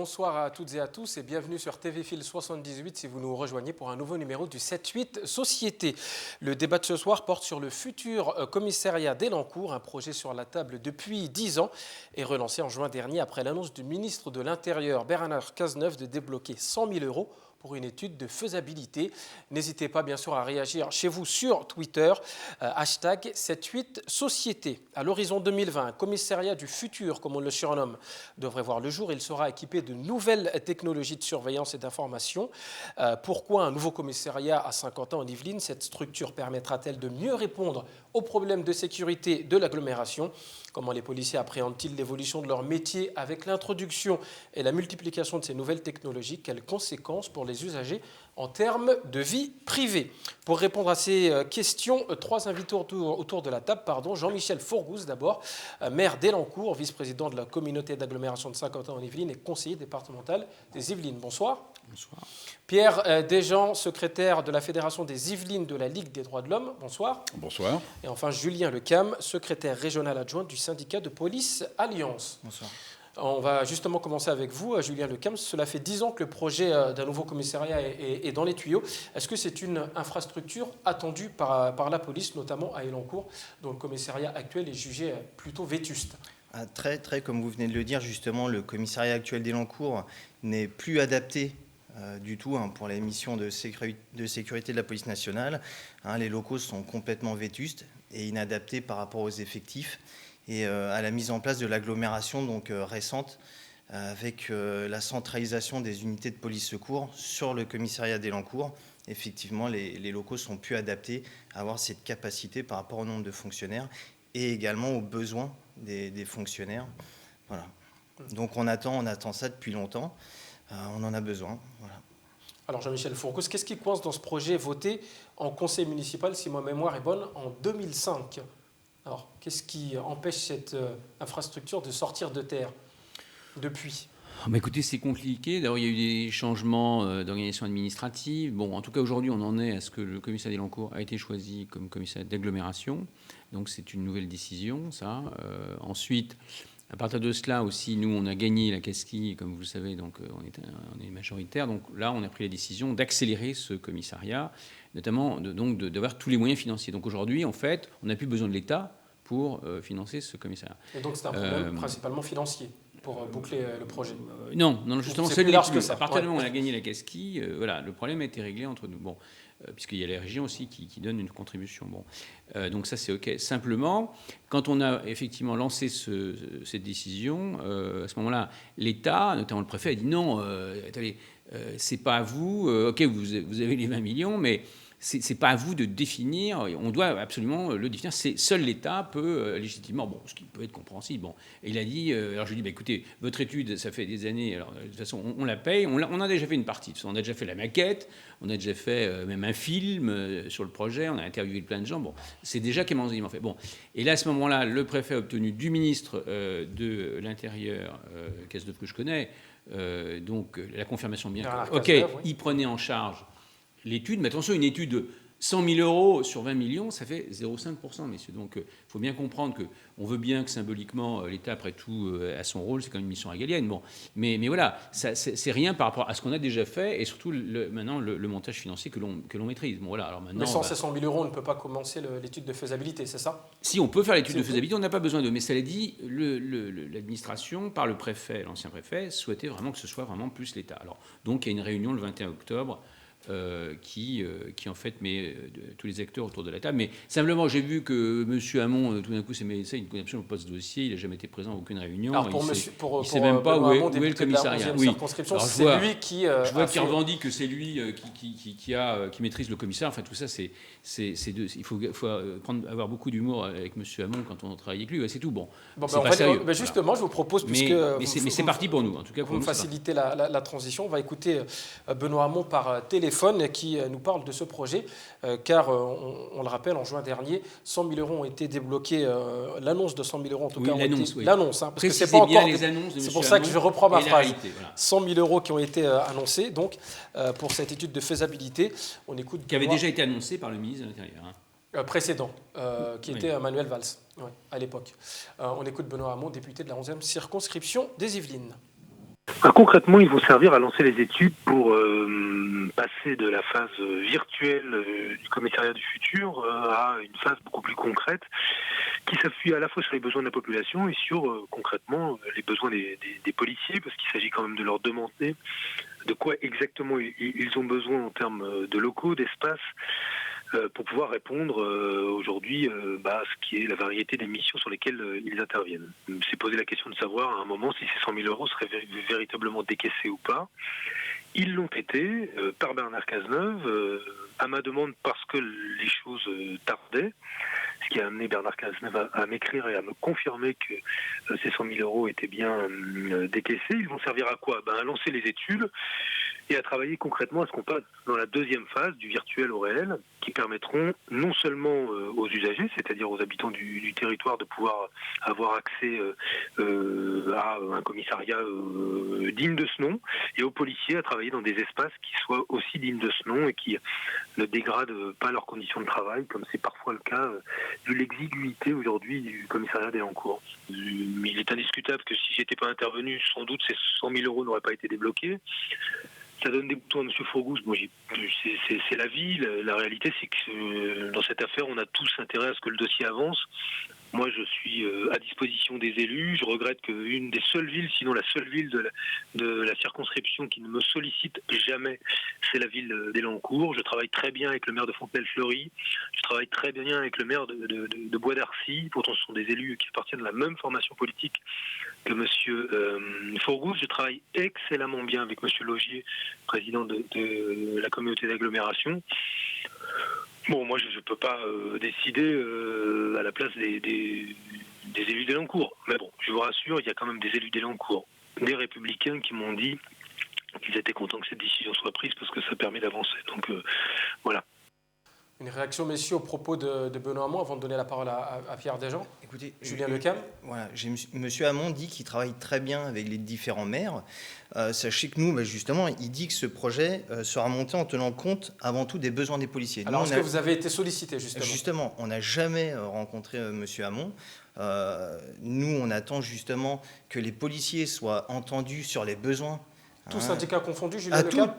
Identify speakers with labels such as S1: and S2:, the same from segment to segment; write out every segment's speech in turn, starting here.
S1: bonsoir à toutes et à tous et bienvenue sur TV Fil 78 si vous nous rejoignez pour un nouveau numéro du 7-8 Société. Le débat de ce soir porte sur le futur commissariat d'Elancourt, un projet sur la table depuis 10 ans et relancé en juin dernier après l'annonce du ministre de l'Intérieur Bernard Cazeneuve de débloquer 100 000 € pour une étude de faisabilité. N'hésitez pas bien sûr à réagir chez vous sur Twitter, hashtag 78Société. À l'horizon 2020, un commissariat du futur, comme on le surnomme, devrait voir le jour. Il sera équipé de nouvelles technologies de surveillance et d'information. Pourquoi un nouveau commissariat à 50 ans en Yvelines? Cette structure permettra-t-elle de mieux répondre aux problèmes de sécurité de l'agglomération? Comment les policiers appréhendent-ils l'évolution de leur métier avec l'introduction et la multiplication de ces nouvelles technologies? Quelles conséquences pour les usagers en termes de vie privée? Pour répondre à ces questions, trois invités autour de la table. Jean-Michel Fourgousse d'abord, maire d'Elancourt, vice-président de la communauté d'agglomération de 50 ans en Yvelines et conseiller départemental des Yvelines. Bonsoir.
S2: Bonsoir.
S1: Pierre Desjean, secrétaire de la Fédération des Yvelines de la Ligue des droits de l'homme. Bonsoir.
S2: Bonsoir.
S1: Et enfin Julien Lecam, secrétaire régional adjoint du syndicat de police Alliance.
S3: Bonsoir.
S1: On va justement commencer avec vous, Julien Lecam. Cela fait 10 ans que le projet d'un nouveau commissariat est dans les tuyaux. Est-ce que c'est une infrastructure attendue par la police, notamment à Elancourt, dont le commissariat actuel est jugé plutôt vétuste?
S3: Très, comme vous venez de le dire, justement, le commissariat actuel d'Elancourt n'est plus adapté du tout pour les missions de sécurité de la police nationale. Les locaux sont complètement vétustes et inadaptés par rapport aux effectifs et à la mise en place de l'agglomération donc récente avec la centralisation des unités de police secours sur le commissariat d'Elancourt. Effectivement, les locaux sont plus adaptés à avoir cette capacité par rapport au nombre de fonctionnaires et également aux besoins des fonctionnaires. Voilà. Donc on attend ça depuis longtemps. On en a besoin. Voilà.
S1: Alors Jean-Michel Fourgousse, qu'est-ce qui coince dans ce projet voté en conseil municipal, si ma mémoire est bonne, en 2005? Alors, qu'est-ce qui empêche cette infrastructure de sortir de terre depuis?
S2: Écoutez, c'est compliqué. D'abord, il y a eu des changements d'organisation administrative. Bon, en tout cas, aujourd'hui, on en est à ce que le commissariat d'Elancourt a été choisi comme commissariat d'agglomération. Donc, c'est une nouvelle décision, ça. Ensuite, à partir de cela aussi, nous, on a gagné la Casquille, comme vous le savez, donc on est majoritaire. Donc là, on a pris la décision d'accélérer ce commissariat, notamment d'avoir tous les moyens financiers. Donc aujourd'hui, en fait, on n'a plus besoin de l'État pour financer ce commissariat.
S1: Et donc c'est un problème principalement financier pour boucler le projet?
S2: Non, justement,
S1: c'est plus large que ça.
S2: À partir du moment où on a gagné la Casquille, voilà, le problème a été réglé entre nous. Bon, puisqu'il y a les régions aussi qui donnent une contribution. Bon, donc ça c'est OK. Simplement, quand on a effectivement lancé cette décision, à ce moment-là, l'État, notamment le préfet, a dit non, attendez, c'est pas à vous. OK, vous avez les 20 millions, mais c'est pas à vous de définir. On doit absolument le définir. Seul l'État peut légitimement, bon, ce qui peut être compréhensible. Bon, et il a dit. Alors je lui ai dit, écoutez, votre étude, ça fait des années. Alors de toute façon, on la paye. On a déjà fait une partie. On a déjà fait la maquette. On a déjà fait même un film sur le projet. On a interviewé plein de gens. Bon, c'est déjà quasiment fait. Bon, et là à ce moment-là, le préfet a obtenu du ministre de l'Intérieur, Cazeneuve que je connais, donc la confirmation bien. OK, oui. Il prenait en charge l'étude, mais attention, une étude de 100 000 € sur 20 millions, ça fait 0,5%, messieurs. Donc, il faut bien comprendre qu'on veut bien que symboliquement, l'État, après tout, a son rôle, c'est quand même une mission régalienne. Bon, mais voilà, c'est rien par rapport à ce qu'on a déjà fait et surtout maintenant le montage financier que l'on maîtrise. Bon, voilà, alors maintenant,
S1: mais sans ces 100 000 €, on ne peut pas commencer l'étude de faisabilité, c'est ça?
S2: Si, on peut faire l'étude de faisabilité, on n'a pas besoin de. Mais cela dit, l'administration, par le préfet, l'ancien préfet, souhaitait vraiment que ce soit vraiment plus l'État. Alors, donc, il y a une réunion le 21 octobre. Qui en fait met tous les acteurs autour de la table. Mais simplement, j'ai vu que M. Hamon, tout d'un coup, s'est mis ça, il ne connaît absolument pas ce dossier, il n'a jamais été prést à aucune réunion.
S1: Alors
S2: il ne sait même pas où est le commissariat.
S1: Oui. C'est lui qui...
S2: je vois qu'il revendique que c'est lui qui maîtrise le commissariat. Enfin, tout ça, il faut avoir beaucoup d'humour avec M. Hamon quand on travaille avec lui. C'est tout. Bon, c'est pas sérieux.
S1: Justement, voilà. Je vous propose, puisque...
S2: Mais c'est parti pour nous, en tout cas.
S1: Pour nous faciliter la transition, on va écouter Benoît Hamon par téléphone qui nous parle de ce projet, car on le rappelle, en juin dernier, 100 000 € ont été débloqués, l'annonce de 100 000 € en tout cas, l'annonce, parce que c'est pas encore
S2: les annonces de
S1: c'est pour ça que je reprends ma phrase.
S2: Réalité, voilà.
S1: 100 000 € qui ont été annoncés, donc pour cette étude de faisabilité, on écoute.
S2: Qui avait déjà été annoncé par le ministre de l'Intérieur.
S1: Précédent, qui était Manuel Valls, à l'époque. On écoute Benoît Hamon, député de la 11e circonscription des Yvelines.
S4: Concrètement, ils vont servir à lancer les études pour passer de la phase virtuelle du commissariat du futur à une phase beaucoup plus concrète qui s'appuie à la fois sur les besoins de la population et sur concrètement les besoins des policiers, parce qu'il s'agit quand même de leur demander de quoi exactement ils ont besoin en termes de locaux, d'espace, pour pouvoir répondre aujourd'hui à ce qui est la variété des missions sur lesquelles ils interviennent. C'est poser la question de savoir à un moment si ces 100 000 euros seraient véritablement décaissés ou pas. Ils l'ont été par Bernard Cazeneuve, à ma demande parce que les choses tardaient, ce qui a amené Bernard Cazeneuve à m'écrire et à me confirmer que ces 100 000 euros étaient bien décaissés. Ils vont servir à quoi ? À lancer les études et à travailler concrètement à ce qu'on passe dans la deuxième phase du virtuel au réel, qui permettront non seulement aux usagers, c'est-à-dire aux habitants du territoire, de pouvoir avoir accès à un commissariat digne de ce nom, et aux policiers à travailler dans des espaces qui soient aussi dignes de ce nom et qui ne dégradent pas leurs conditions de travail, comme c'est parfois le cas de l'exiguïté aujourd'hui du commissariat d'Elancourt. Mais il est indiscutable que si j'étais pas intervenu, sans doute ces 100 000 euros n'auraient pas été débloqués. Ça donne des boutons à M. Fourgousse. Bon, c'est la vie. La réalité, c'est que dans cette affaire, on a tous intérêt à ce que le dossier avance. Moi, je suis à disposition des élus. Je regrette qu'une des seules villes, sinon la seule ville de la circonscription qui ne me sollicite jamais, c'est la ville d'Elancourt. Je travaille très bien avec le maire de Fontenay-le-Fleury. Je travaille très bien avec le maire de Bois d'Arcy. Pourtant, ce sont des élus qui appartiennent à la même formation politique que M. Fourgousse. Je travaille excellemment bien avec M. Logier, président de la communauté d'agglomération. Bon, moi, je ne peux pas décider à la place des élus d'Elancourt. Mais bon, je vous rassure, il y a quand même des élus d'Elancourt, des Républicains qui m'ont dit qu'ils étaient contents que cette décision soit prise parce que ça permet d'avancer. Donc, voilà.
S1: Une réaction, messieurs, au propos de Benoît Hamon, avant de donner la parole à Pierre Desjean.
S3: Écoutez,
S1: Julien Lecam.
S3: Voilà, M. Hamon dit qu'il travaille très bien avec les différents maires. Sachez que nous, justement, il dit que ce projet sera monté en tenant compte avant tout des besoins des policiers.
S1: Alors, est-ce que vous avez été sollicité, justement ?
S3: Justement, on n'a jamais rencontré M. Hamon. Nous, on attend justement que les policiers soient entendus sur les besoins.
S1: Tous syndicats confondus, Julien Lecam ?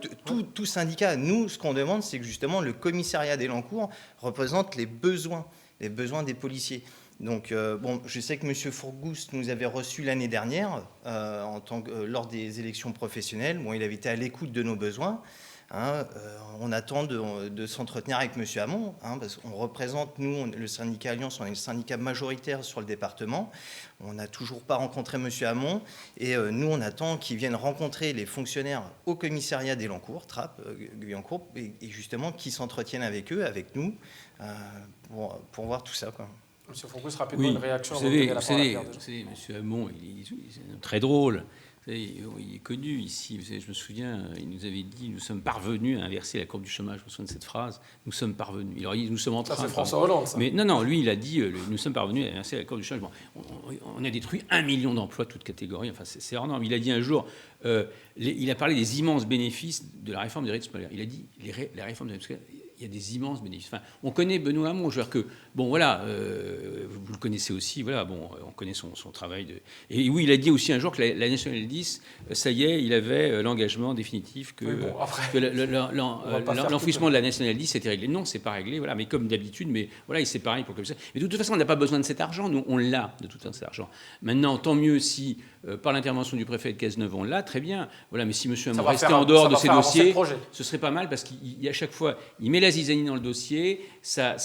S3: Tout syndicat. Nous, ce qu'on demande, c'est que justement le commissariat d'Elancourt représente les besoins des policiers. Donc, je sais que M. Fourgousse nous avait reçus l'année dernière lors des élections professionnelles. Bon, il avait été à l'écoute de nos besoins. On attend de s'entretenir avec M. Hamon, parce qu'on représente, nous, le syndicat Alliance, on est le syndicat majoritaire sur le département. On n'a toujours pas rencontré M. Hamon, et nous, on attend qu'il vienne rencontrer les fonctionnaires au commissariat d'Elancourt, Trappes, Guyancourt, et justement qu'ils s'entretiennent avec eux, avec nous, pour voir tout ça, quoi.
S1: Monsieur Fourgousse, rapidement, une réaction.
S2: Vous savez, M. Hamon, il est très drôle. Il est connu ici. Vous savez, je me souviens, il nous avait dit « Nous sommes parvenus à inverser la courbe du chômage ». Je me souviens de cette phrase. « Nous sommes parvenus ». Il aurait dit « Nous sommes en train ».
S1: Ça, c'est François Hollande, ça.
S2: Mais non, lui, il a dit « Nous sommes parvenus à inverser la courbe du chômage ». Bon, on a détruit 1 million d'emplois, toutes catégories. Enfin, c'est hors norme. Il a dit un jour, il a parlé des immenses bénéfices de la réforme des rythmes scolaires. Il a dit la réforme des rythmes scolaires, il y a des immenses bénéfices. Enfin, on connaît Benoît Hamon, je veux dire que, bon, voilà, vous le connaissez aussi, voilà, bon, on connaît son travail. Et oui, il a dit aussi un jour que la Nationale 10, ça y est, il avait l'engagement définitif que, l'enfouissement de la Nationale 10 était réglé. Non, c'est pas réglé, voilà, mais comme d'habitude, mais voilà, c'est pareil pour comme ça. Mais de toute façon, on n'a pas besoin de cet argent, nous, on l'a, de toute façon, cet argent. Maintenant, tant mieux si, par l'intervention du préfet de Cazeneuve, on l'a, très bien, voilà, mais si M. Hamon restait en dehors de ces dossiers, ce serait pas mal, parce qu'à chaque fois, il met la zizanie dans le dossier, ça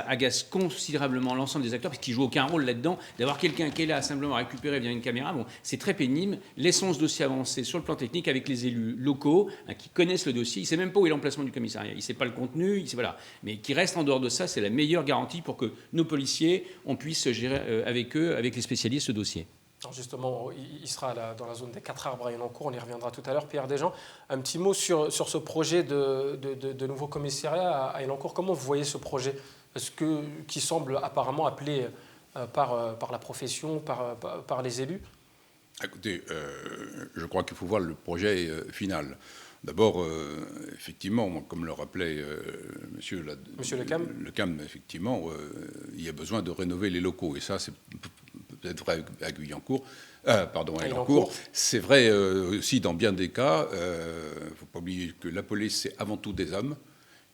S2: agace considérablement l'ensemble des acteurs, parce qu'ils jouent aucun rôle là-dedans. D'avoir quelqu'un qui est là, simplement récupérer via une caméra, bon, c'est très pénible. Laissons ce dossier avancer sur le plan technique avec les élus locaux qui connaissent le dossier. Il ne sait même pas où est l'emplacement du commissariat, il ne sait pas le contenu, voilà. Mais qui reste en dehors de ça, c'est la meilleure garantie pour que nos policiers, on puisse gérer avec eux, avec les spécialistes, ce dossier.
S1: Alors justement, il sera dans la zone des 4 arbres à Elancourt, on y reviendra tout à l'heure. Pierre Desjean, un petit mot sur ce projet de nouveau commissariat à Elancourt. Comment vous voyez ce projet qui semble apparemment appelé par la profession, par les élus?
S5: Écoutez, je crois qu'il faut voir le projet final. D'abord, effectivement, comme le rappelait Monsieur
S1: Lecam,
S5: effectivement, il y a besoin de rénover les locaux. Et ça, peut-être vrai à Guyancourt, à Elancourt. C'est vrai aussi dans bien des cas. Il ne faut pas oublier que la police, c'est avant tout des hommes.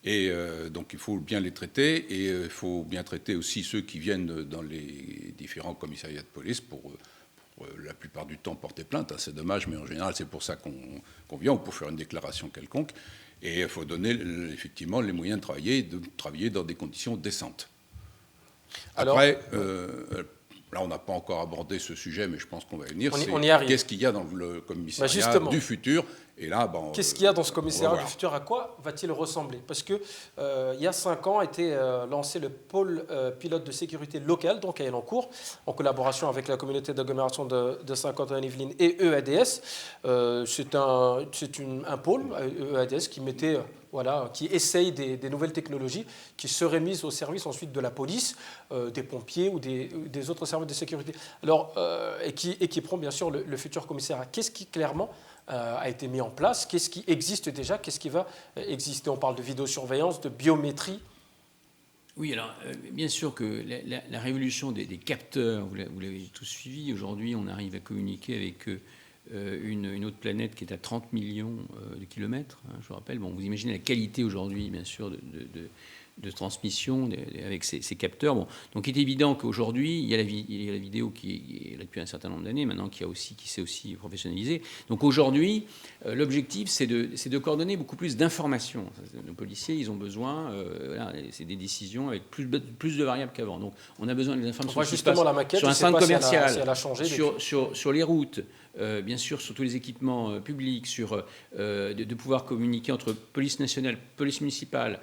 S5: Et donc il faut bien les traiter, et il faut bien traiter aussi ceux qui viennent dans les différents commissariats de police pour la plupart du temps porter plainte. C'est dommage, mais en général c'est pour ça qu'on vient, ou pour faire une déclaration quelconque. Et il faut donner effectivement les moyens de travailler dans des conditions décentes. Après, là on n'a pas encore abordé ce sujet, mais je pense qu'on va y venir.
S1: On y arrive.
S5: Qu'est-ce qu'il y a dans le commissariat du futur? Et là,
S1: qu'est-ce qu'il y a dans ce commissariat du futur? À quoi va-t-il ressembler? Parce que il y a 5 ans a été lancé le pôle pilote de sécurité locale, donc à Elancourt, en collaboration avec la communauté d'agglomération de Saint-Quentin-en-Yvelines et EADS. C'est un pôle EADS qui essaye des nouvelles technologies qui seraient mises au service ensuite de la police, des pompiers ou des autres services de sécurité. Alors, et qui prend bien sûr le futur commissariat. Qu'est-ce qui clairement a été mis en place? Qu'est-ce qui existe déjà? Qu'est-ce qui va exister? On parle de vidéosurveillance, de biométrie.
S2: Oui, alors bien sûr que la révolution des capteurs, vous l'avez tous suivi. Aujourd'hui, on arrive à communiquer avec une autre planète qui est à 30 millions de kilomètres. Je vous rappelle, vous imaginez la qualité aujourd'hui, bien sûr, de transmission avec ces capteurs. Donc il est évident qu'aujourd'hui, il y a la vidéo qui est là depuis un certain nombre d'années, maintenant qui s'est aussi professionnalisée. Donc aujourd'hui, l'objectif, c'est de coordonner beaucoup plus d'informations. Nos policiers, ils ont besoin, c'est des décisions avec plus de variables qu'avant. Donc on a besoin des informations
S1: justement la maquette,
S2: sur un centre commercial,
S1: si elle a changé
S2: sur les routes, bien sûr sur tous les équipements publics, de pouvoir communiquer entre police nationale, police municipale.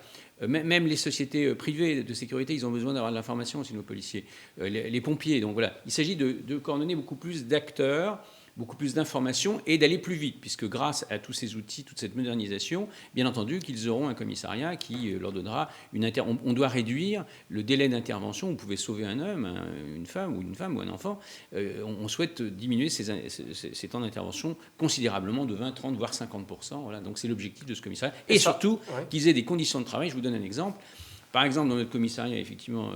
S2: Même les sociétés privées de sécurité, ils ont besoin d'avoir de l'information aussi, nos policiers, les pompiers. Donc voilà, il s'agit de coordonner beaucoup plus d'acteurs, beaucoup plus d'informations et d'aller plus vite, puisque grâce à tous ces outils, toute cette modernisation, bien entendu qu'ils auront un commissariat qui leur donnera on doit réduire le délai d'intervention. Vous pouvez sauver un homme, une femme ou un enfant. On souhaite diminuer ces temps d'intervention considérablement de 20, 30, voire 50%. Voilà, donc c'est l'objectif de ce commissariat. Et surtout, qu'ils aient des conditions de travail. Je vous donne un exemple. Par exemple, dans notre commissariat, effectivement,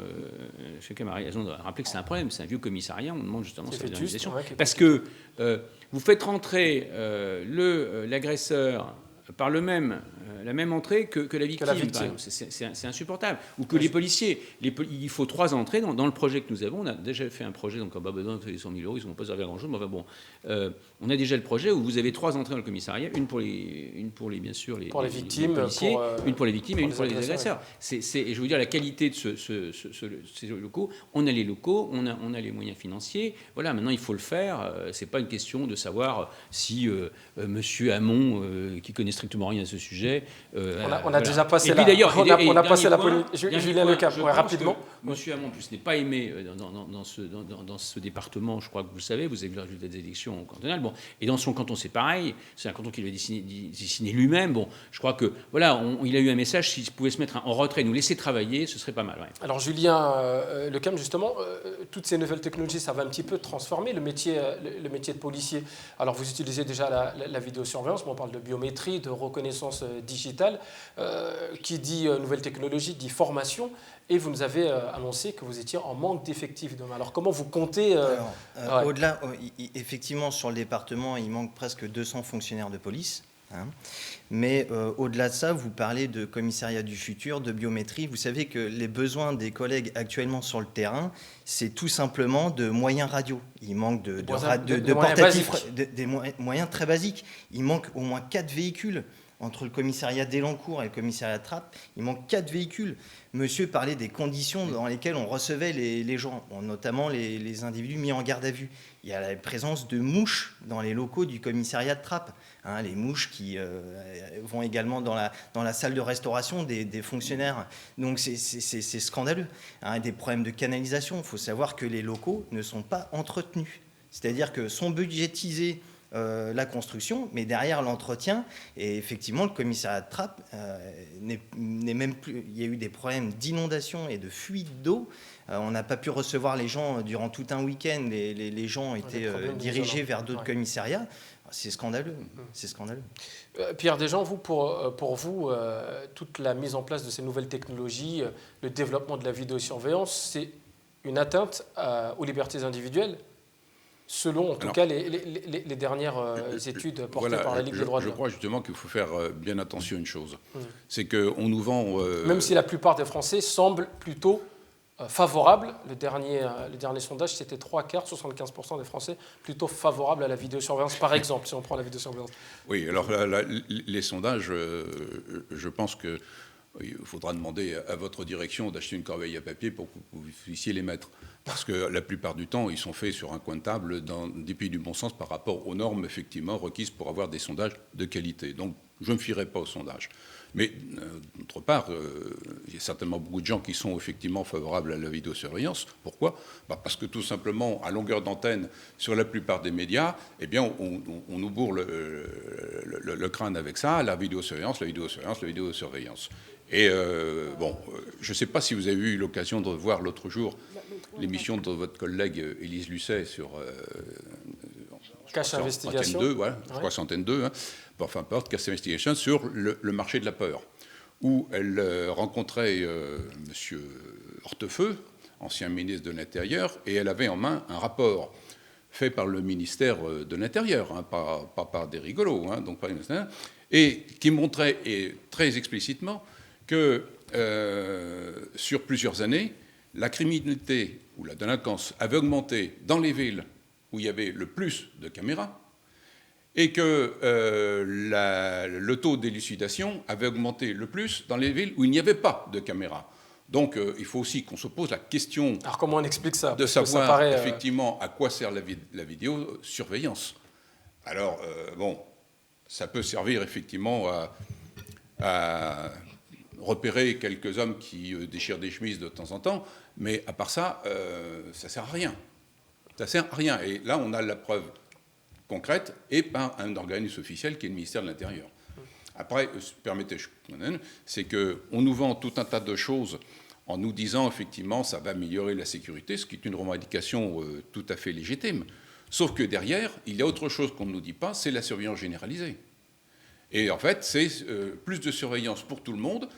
S2: chacun a raison de rappeler que c'est un problème. C'est un vieux commissariat, on demande justement sa modernisation. Parce que vous faites rentrer l'agresseur par la même entrée que la victime. C'est insupportable. Ou que les policiers. Il faut 3 entrées dans le projet que nous avons. On a déjà fait un projet, donc on n'a pas besoin de 100 000 €, ils ne vont pas servir à grand-chose. Mais enfin on a déjà le projet où vous avez 3 entrées dans le commissariat, une pour les victimes, les policiers, une pour les victimes et une pour les agresseurs. Et je veux dire, la qualité de ces locaux, on a les locaux, on a les moyens financiers. Voilà, maintenant il faut le faire. C'est pas une question de savoir si Monsieur Hamon, qui connaît strictement rien à ce sujet.
S1: On a déjà passé la polémique. Julien Lecam, rapidement.
S2: Monsieur Hamon, en plus, n'est pas aimé dans ce département. Je crois que vous le savez, vous avez vu le résultat des élections cantonales. Bon, et dans son canton, c'est pareil. C'est un canton qu'il va dessiner lui-même. Bon, je crois que il a eu un message. S'il pouvait se mettre en retrait, nous laisser travailler, ce serait pas mal. Ouais.
S1: Alors Julien Lecam, justement, toutes ces nouvelles technologies, ça va un petit peu transformer le métier de policier. Alors vous utilisez déjà la vidéosurveillance, mais on parle de biométrie, de reconnaissance digitale. Qui dit nouvelle technologie dit formation. Et vous nous avez annoncé que vous étiez en manque d'effectifs demain. Alors comment vous comptez
S3: Au-delà, effectivement, sur le département, il manque presque 200 fonctionnaires de police. Mais au-delà de ça, vous parlez de commissariat du futur, de biométrie. Vous savez que les besoins des collègues actuellement sur le terrain, c'est tout simplement de moyens radio. Il manque de portatifs, des moyens très basiques. Il manque au moins 4 véhicules. Entre le commissariat d'Elancourt et le commissariat de Trappes, il manque 4 véhicules. Monsieur parlait des conditions dans lesquelles on recevait les gens, notamment les individus mis en garde à vue. Il y a la présence de mouches dans les locaux du commissariat de Trappes. Les mouches qui vont également dans la salle de restauration des fonctionnaires. Donc c'est scandaleux. Des problèmes de canalisation. Il faut savoir que les locaux ne sont pas entretenus. C'est-à-dire que sont budgétisés la construction, mais derrière l'entretien, et effectivement le commissariat de Trappes n'est même plus. Il y a eu des problèmes d'inondation et de fuite d'eau. On n'a pas pu recevoir les gens durant tout un week-end. Les gens ont été dirigés vers d'autres commissariats. C'est scandaleux. C'est scandaleux.
S1: Pierre Desjean, vous, pour vous, toute la mise en place de ces nouvelles technologies, le développement de la vidéosurveillance, c'est une atteinte aux libertés individuelles, selon en tout cas les dernières études portées par la Ligue des droits de l'homme.
S5: Je crois justement qu'il faut faire bien attention à une chose. C'est qu'on nous vend...
S1: Même si la plupart des Français semblent plutôt favorables, le dernier sondage, c'était 3/4, 75% des Français plutôt favorables à la vidéosurveillance, par exemple, si on prend la vidéosurveillance.
S5: Oui, alors les sondages, je pense que il faudra demander à votre direction d'acheter une corbeille à papier pour que vous puissiez les mettre. Parce que la plupart du temps, ils sont faits sur un coin de table dans des pays du bon sens par rapport aux normes effectivement requises pour avoir des sondages de qualité. Donc, je ne me fierai pas aux sondages. Mais, d'autre part, il y a certainement beaucoup de gens qui sont effectivement favorables à la vidéosurveillance. Pourquoi ? Parce que tout simplement, à longueur d'antenne, sur la plupart des médias, eh bien, on nous bourre le crâne avec ça, la vidéosurveillance, la vidéosurveillance, la vidéosurveillance. Et je ne sais pas si vous avez eu l'occasion de voir l'autre jour l'émission de votre collègue Élise Lucet sur
S1: Cache Investigation.
S5: Je crois Antenne 2, enfin, peu importe, Cache Investigation, sur le marché de la peur, où elle rencontrait M. Hortefeux, ancien ministre de l'Intérieur, et elle avait en main un rapport fait par le ministère de l'Intérieur, pas par des rigolos, donc par et qui montrait très explicitement que sur plusieurs années, la criminalité ou la délinquance avait augmenté dans les villes où il y avait le plus de caméras et que le taux d'élucidation avait augmenté le plus dans les villes où il n'y avait pas de caméras. Donc il faut aussi qu'on se pose la question.
S1: Alors comment on explique ça ?
S5: De savoir effectivement à quoi sert la vidéosurveillance. Alors ça peut servir effectivement à repérer quelques hommes qui déchirent des chemises de temps en temps, mais à part ça, ça sert à rien. Ça sert à rien. Et là, on a la preuve concrète et par un organisme officiel qui est le ministère de l'Intérieur. Après, permettez, c'est qu'on nous vend tout un tas de choses en nous disant effectivement ça va améliorer la sécurité, ce qui est une revendication tout à fait légitime. Sauf que derrière, il y a autre chose qu'on ne nous dit pas, c'est la surveillance généralisée. Et en fait, c'est plus de surveillance pour tout le monde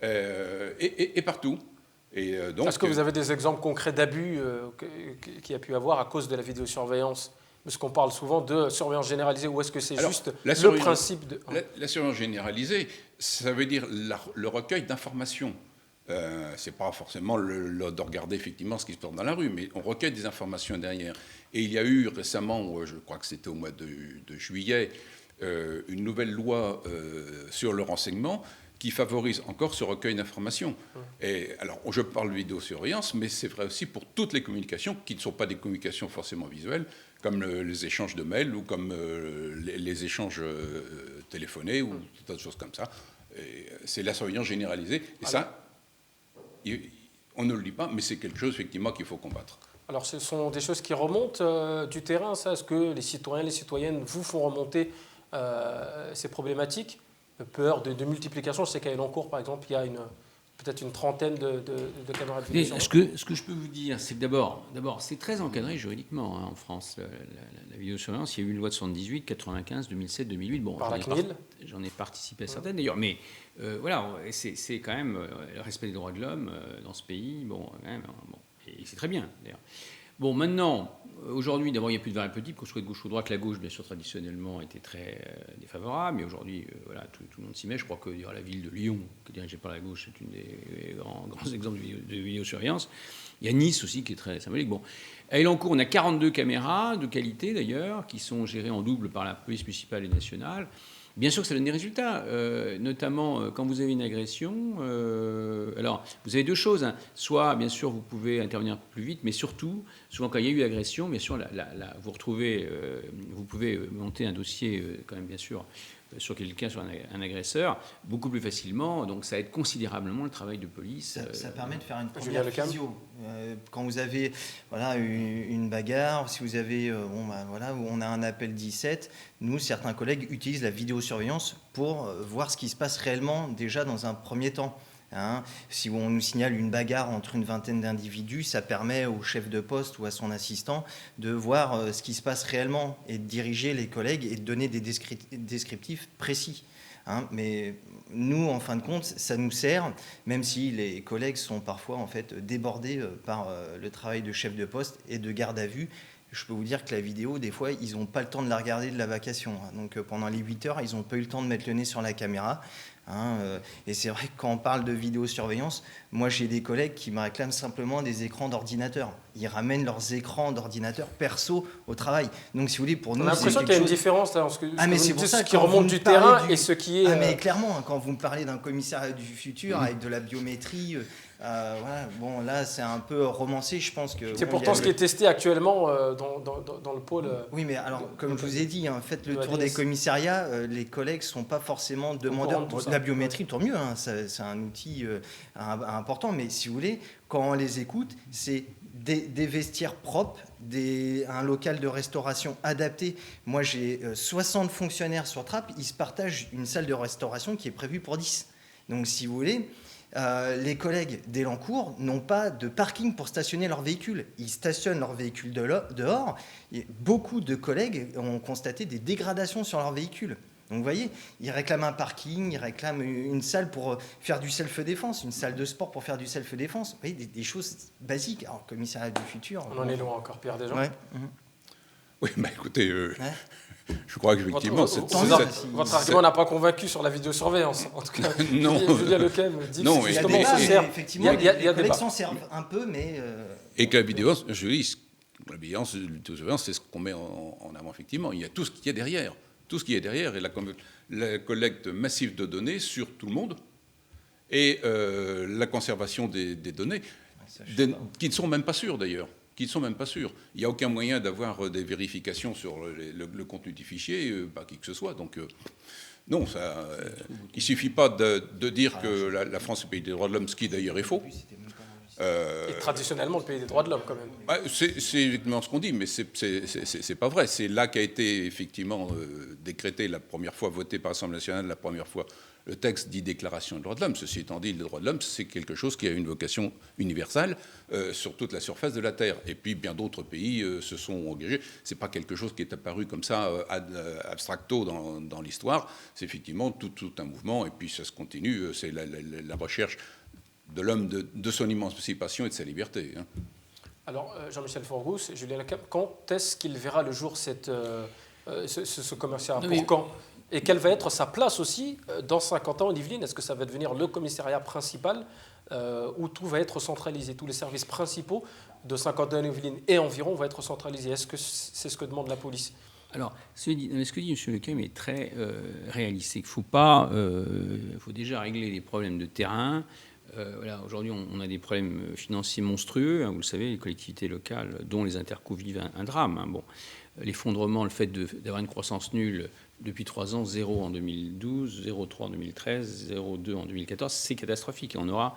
S5: et partout.
S1: Est-ce que vous avez des exemples concrets d'abus qu'il y a pu avoir à cause de la vidéosurveillance ? Parce qu'on parle souvent de surveillance généralisée, ou est-ce que c'est juste le principe de...
S5: La surveillance généralisée, ça veut dire le recueil d'informations. C'est pas forcément de regarder effectivement ce qui se passe dans la rue, mais on recueille des informations derrière. Et il y a eu récemment, je crois que c'était au mois de juillet, une nouvelle loi sur le renseignement qui favorise encore ce recueil d'informations. Et alors, je parle de vidéosurveillance, mais c'est vrai aussi pour toutes les communications qui ne sont pas des communications forcément visuelles, comme les échanges de mails ou comme les échanges téléphonés ou d'autres choses comme ça. C'est la surveillance généralisée. Et ça, on ne le dit pas, mais c'est quelque chose effectivement qu'il faut combattre.
S1: Alors, ce sont des choses qui remontent du terrain, ça ? Est-ce que les citoyens, les citoyennes vous font remonter ces problématiques ? Peur de multiplication. Je sais qu'à Elancourt, par exemple, il y a peut-être une trentaine de caméras de vidéo.
S2: Ce que je peux vous dire, c'est que d'abord, c'est très encadré juridiquement en France, la vidéosurveillance. Il y a eu une loi de 78, 95, 2007, 2008. Bon,
S1: par la CNIL.
S2: J'en ai participé à certaines d'ailleurs, mais voilà, c'est quand même le respect des droits de l'homme dans ce pays. Et c'est très bien d'ailleurs. Bon, maintenant, aujourd'hui, d'abord, il n'y a plus de variable politique, qu'on soit de gauche ou de droite. La gauche, bien sûr, traditionnellement, était très défavorable, mais aujourd'hui, tout le monde s'y met. Je crois que la ville de Lyon, qui est dirigée par la gauche, c'est une des grands exemples de vidéosurveillance. Il y a Nice aussi, qui est très symbolique. Bon, à Elancourt, on a 42 caméras de qualité, d'ailleurs, qui sont gérées en double par la police municipale et nationale. Bien sûr que ça donne des résultats, notamment quand vous avez une agression. Alors, vous avez deux choses. Soit, bien sûr, vous pouvez intervenir plus vite, mais surtout, souvent quand il y a eu agression, bien sûr, vous pouvez monter un dossier, quand même, bien sûr, sur quelqu'un, sur un agresseur, beaucoup plus facilement. Donc, ça aide considérablement le travail de police.
S3: Ça permet de faire une première physio. Quand vous avez une bagarre, si vous avez où on a un appel 17, nous, certains collègues utilisent la vidéosurveillance pour voir ce qui se passe réellement déjà dans un premier temps. Si on nous signale une bagarre entre une vingtaine d'individus, ça permet au chef de poste ou à son assistant de voir ce qui se passe réellement et de diriger les collègues et de donner des descriptifs précis. hein, mais nous, en fin de compte, ça nous sert, même si les collègues sont parfois en fait débordés par le travail de chef de poste et de garde à vue. Je peux vous dire que la vidéo, des fois, ils n'ont pas le temps de la regarder de la vacation. Donc pendant les 8 heures, ils n'ont pas eu le temps de mettre le nez sur la caméra. Et c'est vrai que quand on parle de vidéosurveillance, moi j'ai des collègues qui me réclament simplement des écrans d'ordinateur. Ils ramènent leurs écrans d'ordinateur perso au travail. Donc si vous voulez, pour nous,
S1: on a l'impression qu'il y a une différence là,
S3: mais c'est pour ça
S1: ce qui remonte du terrain et ce qui est.
S3: mais clairement, quand vous me parlez d'un commissariat du futur avec de la biométrie. Voilà, bon, là, c'est un peu romancé, je pense que...
S1: C'est pourtant ce qui est testé actuellement dans le pôle...
S3: Oui, mais alors, comme je vous ai dit, faites le tour des commissariats, les collègues ne sont pas forcément demandeurs. De la biométrie, tant mieux, c'est un outil important, mais si vous voulez, quand on les écoute, c'est des vestiaires propres, un local de restauration adapté. Moi, j'ai 60 fonctionnaires sur Trappes, ils se partagent une salle de restauration qui est prévue pour 10. Donc, si vous voulez... les collègues d'Elancourt n'ont pas de parking pour stationner leur véhicule. Ils stationnent leur véhicule dehors. Et beaucoup de collègues ont constaté des dégradations sur leur véhicule. Donc vous voyez, ils réclament un parking, ils réclament une salle pour faire du self-défense, une salle de sport pour faire du self-défense. Vous voyez, des choses basiques. Alors, commissariat du futur...
S1: On en est loin encore, Pierre Desjean.
S3: Ouais.
S5: Oui, écoutez... Je crois qu'effectivement...
S1: Votre argument n'a pas convaincu sur la vidéosurveillance. En tout cas,
S5: non.
S1: Julien Lequem dit
S3: non,
S1: que
S3: justement, effectivement, les collègues s'en servent un peu, mais...
S5: Et que la vidéosurveillance, c'est ce qu'on met en avant, effectivement. Il y a tout ce qu'il y a derrière. Tout ce qui est derrière, et la collecte massive de données sur tout le monde, et la conservation des données, qui ne sont même pas sûres, d'ailleurs. Qui ne sont même pas sûrs. Il n'y a aucun moyen d'avoir des vérifications sur le contenu du fichier par qui que ce soit. Donc, non, il ne suffit pas de dire que la France est le pays des droits de l'homme, ce qui d'ailleurs est faux.
S1: Et traditionnellement, le pays des droits de l'homme, quand même.
S5: C'est effectivement ce qu'on dit, mais c'est pas vrai. C'est là qu'a été effectivement décrété la première fois, voté par l'Assemblée nationale la première fois, le texte dit Déclaration des droits de l'homme. Ceci étant dit, les droits de l'homme, c'est quelque chose qui a une vocation universelle sur toute la surface de la Terre. Et puis, bien d'autres pays se sont engagés. Ce n'est pas quelque chose qui est apparu comme ça, abstracto dans l'histoire. C'est effectivement tout un mouvement. Et puis, ça se continue. C'est la recherche de l'homme, de son émancipation et de sa liberté.
S1: Alors, Jean-Michel Forgousse, Julien Lequem, quand est-ce qu'il verra le jour ce commissariat ? Pour quand ? Et quelle va être sa place aussi dans 50 ans en Yvelines ? Est-ce que ça va devenir le commissariat principal où tout va être centralisé ? Tous les services principaux de 50 ans en Yvelines et environ vont être centralisés. Est-ce que c'est ce que demande la police ?
S2: Alors, ce que dit M. Lequem est très réaliste. C'est qu'il faut déjà régler les problèmes de terrain. Voilà, aujourd'hui, on a des problèmes financiers monstrueux. Vous le savez, les collectivités locales, dont les intercos, vivent un drame. Bon, l'effondrement, le fait d'avoir une croissance nulle depuis 3 ans, 0 en 2012, 0,3 en 2013, 0,2 en 2014, c'est catastrophique. Et on aura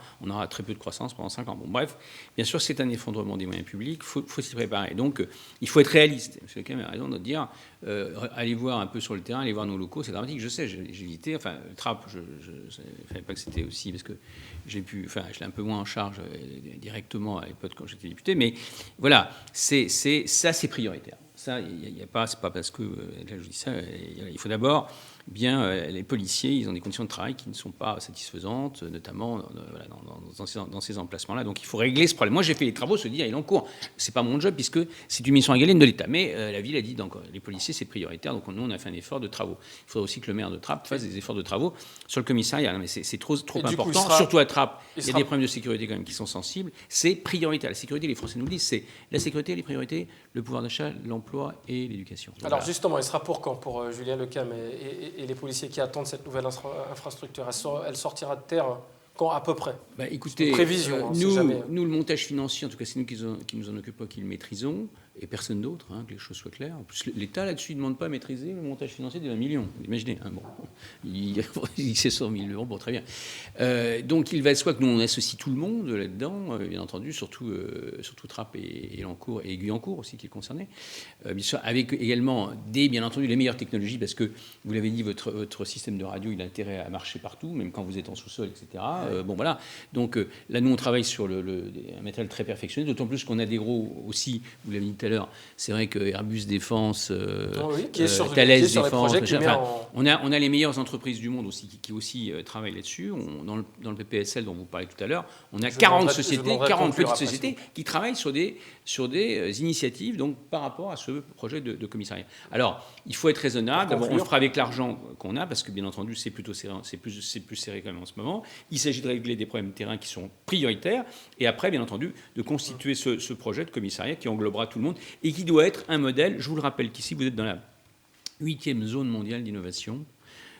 S2: très peu de croissance pendant 5 ans. Bon, bref, bien sûr, c'est un effondrement des moyens publics. Il faut s'y préparer. Donc, il faut être réaliste. M. Lequem a raison de dire, allez voir un peu sur le terrain, allez voir nos locaux, c'est dramatique. Je sais, j'ai visité. Enfin, Trappes, je ne savais pas que c'était aussi, parce que je l'ai un peu moins en charge directement à l'époque quand j'étais député. Mais voilà, c'est prioritaire. Ça, c'est pas parce que, là je dis ça, il faut d'abord bien, les policiers, ils ont des conditions de travail qui ne sont pas satisfaisantes, notamment dans ces emplacements-là. Donc il faut régler ce problème. Moi, j'ai fait les travaux, se dire, il est en cours. C'est pas mon job puisque c'est une mission régalienne de l'État. Mais la ville a dit, donc les policiers, c'est prioritaire. Donc nous, on a fait un effort de travaux. Il faudrait aussi que le maire de Trappes fasse des efforts de travaux sur le commissariat. Non, mais c'est trop important, surtout à Trappes. Il y a des problèmes de sécurité quand même qui sont sensibles. C'est prioritaire. La sécurité, les Français nous le disent, c'est la sécurité, les priorités, le pouvoir d'achat, l'emploi et l'éducation.
S1: Alors voilà. Justement, il sera pour quand pour Julien Lequem et les policiers qui attendent cette nouvelle infrastructure? Elle sortira de terre quand à peu près?
S2: Écoutez,
S1: prévision,
S2: nous, le montage financier, en tout cas, c'est nous qui nous en occupons, qui le maîtrisons, et personne d'autre, que les choses soient claires. En plus, l'État, là-dessus, ne demande pas à maîtriser le montage financier de 1 million. Imaginez, il sait 100 000 euros, bon, très bien. Donc, il va de soi que nous, on associe tout le monde là-dedans, bien entendu, surtout Trappes et Elancourt, et Guyancourt aussi, qui est concerné. Bien sûr, avec également, bien entendu, les meilleures technologies, parce que, vous l'avez dit, votre système de radio, il a intérêt à marcher partout, même quand vous êtes en sous-sol, etc. Bon, voilà. Donc, là, nous, on travaille sur un matériel très perfectionné, d'autant plus qu'on a des gros aussi, vous l'avez dit tout à à l'heure, c'est vrai que Airbus Défense,
S1: qui est sur
S2: Thales
S1: sur les
S2: Défense,
S1: projets qui
S2: machin,
S1: met
S2: on a les meilleures entreprises du monde aussi qui aussi travaillent là-dessus. Dans le PPSL dont vous parlez tout à l'heure, on a 40 sociétés, 40 petites sociétés qui travaillent sur des initiatives donc, par rapport à ce projet de commissariat. Alors, il faut être raisonnable. D'abord, on le fera avec l'argent qu'on a, parce que bien entendu, c'est plutôt serré, c'est plus serré quand même en ce moment. Il s'agit de régler des problèmes de terrain qui sont prioritaires, et après, bien entendu, de constituer ce projet de commissariat qui englobera tout le monde et qui doit être un modèle. Je vous le rappelle qu'ici, vous êtes dans la 8e zone mondiale d'innovation.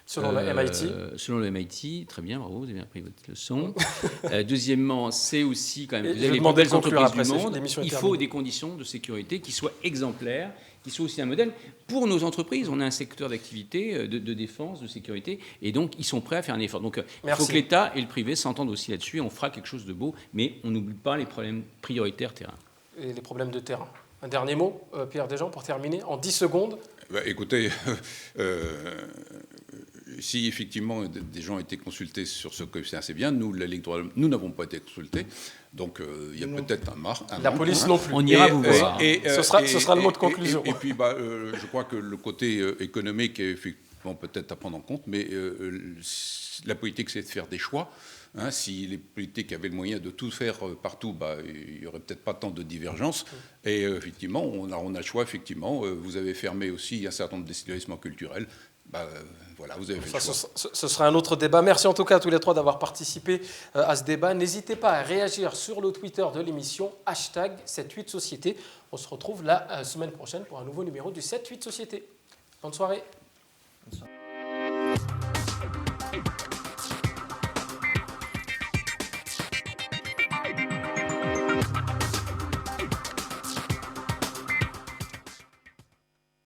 S1: Selon le MIT.
S2: Selon le MIT, très bien, bravo, vous avez bien pris votre leçon. Deuxièmement, c'est aussi quand même, vous avez les plus belles entreprises du monde, il faut des conditions de sécurité qui soient exemplaires, qui soient aussi un modèle pour nos entreprises. On a un secteur d'activité, de défense, de sécurité, et donc ils sont prêts à faire un effort. Donc il faut que l'État et le privé s'entendent aussi là-dessus, et on fera quelque chose de beau, mais on n'oublie pas les problèmes prioritaires terrain.
S1: Et les problèmes de terrain. Un dernier mot, Pierre Desjans, pour terminer, en 10 secondes.
S5: Écoutez, si effectivement des gens ont été consultés sur ce coefficient, c'est bien. Nous, la Ligue droit, nous n'avons pas été consultés. Donc, il y a peut-être un
S1: la police non plus.
S2: On ira vous voir.
S1: Ce sera le mot de conclusion.
S5: Et puis, je crois que le côté économique est effectivement peut-être à prendre en compte, mais la politique, c'est de faire des choix. Si les politiques avaient le moyen de tout faire partout, il n'y aurait peut-être pas tant de divergences. Et effectivement, on a le choix. Effectivement, vous avez fermé aussi un certain nombre d'établissements culturels. Voilà, vous avez fait le choix.
S1: Ce sera un autre débat. Merci en tout cas à tous les trois d'avoir participé à ce débat. N'hésitez pas à réagir sur le Twitter de l'émission #78société. On se retrouve la semaine prochaine pour un nouveau numéro du 7-8 Société. Bonne soirée.